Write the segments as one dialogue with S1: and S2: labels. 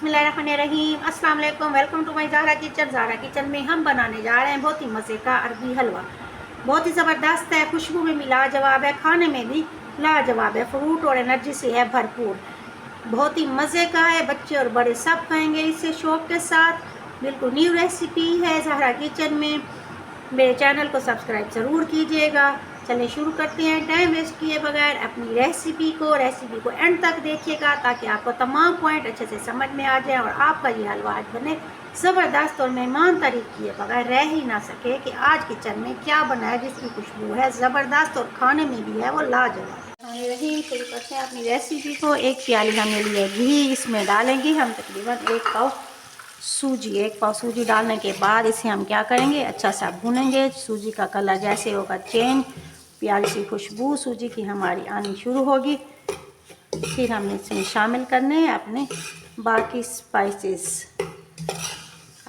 S1: बिस्मिल्लाहिर्रहमानिर्रहीम। अस्सलाम वालेकुम। Welcome to my Zahra kitchen. Zahra kitchen में हम बनाने जा रहे हैं बहुत ही मज़े का अरबी हलवा। बहुत ही ज़बरदस्त है, खुशबू में भी लाजवाब है, खाने में भी लाजवाब है, फ्रूट और एनर्जी से है भरपूर। बहुत ही मज़े का है, बच्चे और बड़े सब खाएंगे इसे शौक़ के साथ। बिल्कुल न्यू रेसिपी है ज़हरा किचन में। मेरे चैनल को सब्सक्राइब ज़रूर कीजिएगा। चलिए शुरू करते हैं टाइम वेस्ट किए बगैर अपनी रेसिपी को एंड तक देखिएगा ताकि आपको तमाम पॉइंट अच्छे से समझ में आ जाए और आपका ये हलवा आज बने ज़बरदस्त और मेहमान तारीफ किए बगैर रह ही ना सके कि आज किचन में क्या बना है, जिसकी खुशबू है ज़बरदस्त और खाने में भी है वो लाजवाब। रही शुरू करते हैं अपनी रेसिपी को। एक प्याली हमने लिया घी, इसमें डालेंगे हम तकरीबन एक पाव सूजी डालने के बाद इसे हम क्या करेंगे, अच्छा सा भूनेंगे। सूजी का कलर जैसे होगा चेंज, प्यारी सी खुशबू सूजी की हमारी आनी शुरू होगी। फिर हमने इसमें शामिल करने हैं अपने बाकी स्पाइसेस।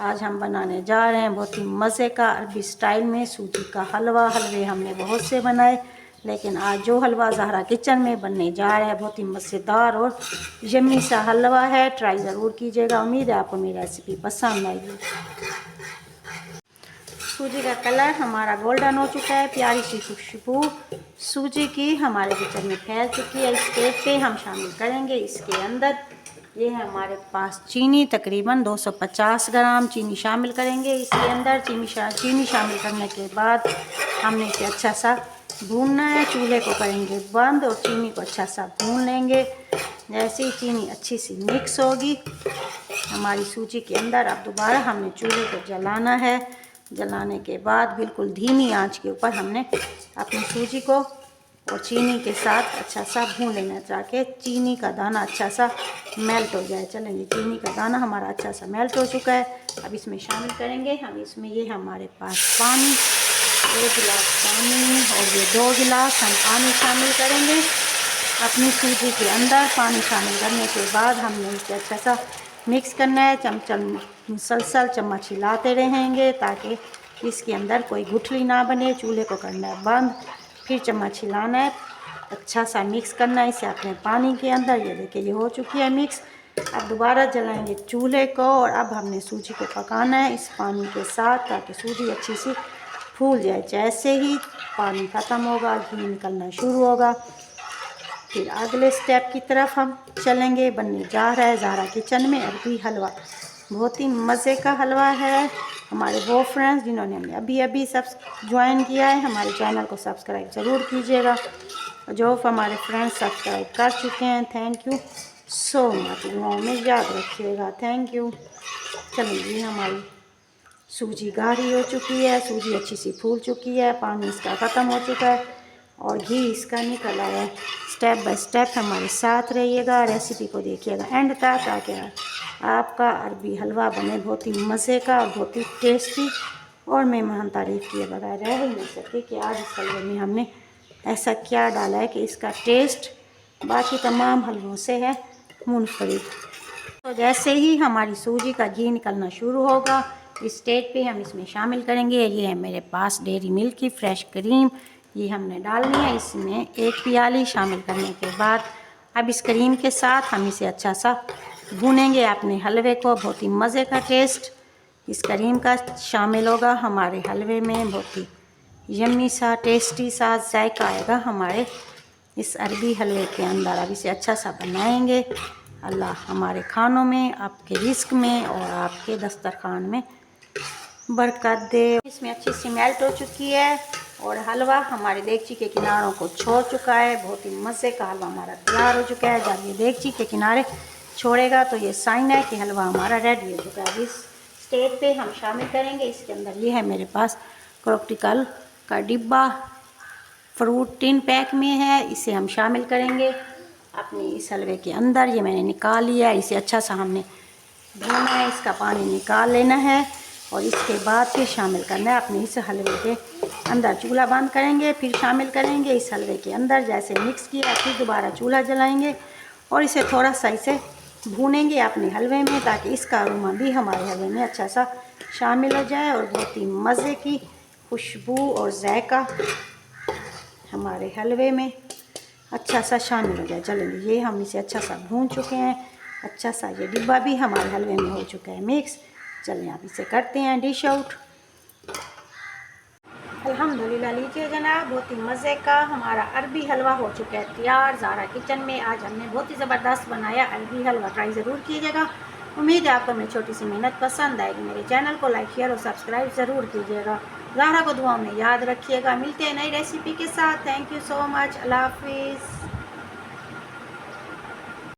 S1: आज हम बनाने जा रहे हैं बहुत ही मज़े का अरबी स्टाइल में सूजी का हलवा। हलवे हमने बहुत से बनाए, लेकिन आज जो हलवा ज़हरा किचन में बनने जा रहा है बहुत ही मज़ेदार और यम्मी सा हलवा है। ट्राई ज़रूर कीजिएगा। उम्मीद है आपको मेरी रेसिपी पसंद आएगी। सूजी का कलर हमारा गोल्डन हो चुका है, प्यारी सी खुशबू सूजी की हमारे किचन में फैल चुकी है। इसके पे हम शामिल करेंगे इसके अंदर ये है हमारे पास चीनी, तकरीबन 250 ग्राम चीनी शामिल करेंगे इसके अंदर। चीनी शामिल करने के बाद हमने इसे अच्छा सा भूनना है। चूल्हे को करेंगे बंद और चीनी को अच्छा सा भून लेंगे। जैसे ही चीनी अच्छी सी मिक्स होगी हमारी सूजी के अंदर, अब दोबारा हमने चूल्हे को जलाना है। जलाने के बाद बिल्कुल धीमी आंच के ऊपर हमने अपनी सूजी को और चीनी के साथ अच्छा सा भून लेना, ताकि चीनी का दाना अच्छा सा मेल्ट हो जाए। चलेंगे, चीनी का दाना हमारा अच्छा सा मेल्ट हो चुका है। अब इसमें शामिल करेंगे हम इसमें ये हमारे पास पानी, 1 गिलास पानी और ये 2 गिलास हम पानी शामिल करेंगे अपनी सूजी के अंदर। पानी शामिल करने के बाद हमने इसे अच्छा सा मिक्स करना है। मुसलसल चम्मच हिलाते रहेंगे ताकि इसके अंदर कोई गुठली ना बने। चूल्हे को करना है बंद, फिर चम्मच हिलाना है, अच्छा सा मिक्स करना है इसे अपने पानी के अंदर। ये देखिए ये हो चुकी है मिक्स। अब दोबारा जलाएंगे चूल्हे को और अब हमने सूजी को पकाना है इस पानी के साथ ताकि सूजी अच्छी सी फूल जाए। जैसे ही पानी ख़त्म होगा, घी निकलना शुरू होगा, फिर अगले स्टेप की तरफ हम चलेंगे। बनने जा रहा है ज़हरा किचन में अरबी हलवा। बहुत ही मज़े का हलवा है। हमारे वो फ्रेंड्स जिन्होंने हमें अभी अभी सब ज्वाइन किया है, हमारे चैनल को सब्सक्राइब ज़रूर कीजिएगा। जो हमारे फ्रेंड्स सब्सक्राइब कर चुके हैं, थैंक यू सो मच। दुआओं में याद रखिएगा, थैंक यू। चलिए हमारी सूजी गाढ़ी हो चुकी है, सूजी अच्छी सी फूल चुकी है, पानी इसका ख़त्म हो चुका है और घी इसका निकल आया है। स्टेप बाय स्टेप हमारे साथ रहिएगा, रेसिपी को देखिएगा एंड तक ताकि आपका अरबी हलवा बने बहुत ही मज़े का और बहुत ही टेस्टी और मेहमान तारीफ़ किए बगैर रह ही नहीं सके कि आज इस हलवे में हमने ऐसा क्या डाला है कि इसका टेस्ट बाकी तमाम हलवों से है मुनफरिद। तो जैसे ही हमारी सूजी का घी निकलना शुरू होगा इस स्टेज पे हम इसमें शामिल करेंगे, ये है मेरे पास डेयरी मिल्क की फ्रेश क्रीम, ये हमने डालनी है इसमें 1 प्याली। शामिल करने के बाद अब इस क्रीम के साथ हम इसे अच्छा सा भूनेंगे अपने हलवे को। बहुत ही मज़े का टेस्ट इस क्रीम का शामिल होगा हमारे हलवे में, बहुत ही यम्मी सा टेस्टी सा जायका आएगा हमारे इस अरबी हलवे के अंदर। अब इसे अच्छा सा बनाएंगे। अल्लाह हमारे खानों में, आपके रिस्क में और आपके दस्तरखान में बरकत दे। इसमें अच्छी सी मेल्ट हो चुकी है और हलवा हमारे देगची के किनारों को छोड़ चुका है। बहुत ही मज़े का हलवा हमारा तैयार हो चुका है। जब ये देगची के किनारे छोड़ेगा तो ये साइन है कि हलवा हमारा रेडी हो चुका है। इस स्टेज पे हम शामिल करेंगे इसके अंदर ये है मेरे पास क्रॉकटिकल का डिब्बा, फ्रूट टिन पैक में है, इसे हम शामिल करेंगे अपनी इस हलवे के अंदर। ये मैंने निकाल लिया है, इसे अच्छा सा हमने धोना है, इसका पानी निकाल लेना है और इसके बाद फिर शामिल करना है अपने इस हलवे के अंदर। चूल्हा बंद करेंगे, फिर शामिल करेंगे इस हलवे के अंदर। जैसे मिक्स किया फिर दोबारा चूल्हा जलाएंगे और इसे थोड़ा सा इसे भूनेंगे अपने हलवे में ताकि इसका अरोमा भी हमारे हलवे में अच्छा सा शामिल हो जाए और बहुत ही मज़े की खुशबू और जायका हमारे हलवे में अच्छा सा शामिल हो जाए। चलेंगे, ये हम इसे अच्छा सा भून चुके हैं अच्छा सा ये डिब्बा भी हमारे हलवे में हो चुका है मिक्स। चलें आप इसे करते हैं डिश आउट। अल्हम्दुलिल्लाह, लीजिए जनाब, बहुत ही मज़े का हमारा अरबी हलवा हो चुका है तैयार। ज़ारा किचन में आज हमने बहुत ही ज़बरदस्त बनाया अरबी हलवा, ट्राई ज़रूर कीजिएगा। उम्मीद है आपको मेरी छोटी सी मेहनत पसंद आएगी। मेरे चैनल को लाइक शेयर और सब्सक्राइब ज़रूर कीजिएगा। ज़ारा को दुआ में याद रखिएगा। मिलते हैं नई रेसिपी के साथ। Thank you so much. अल्लाह हाफिज़।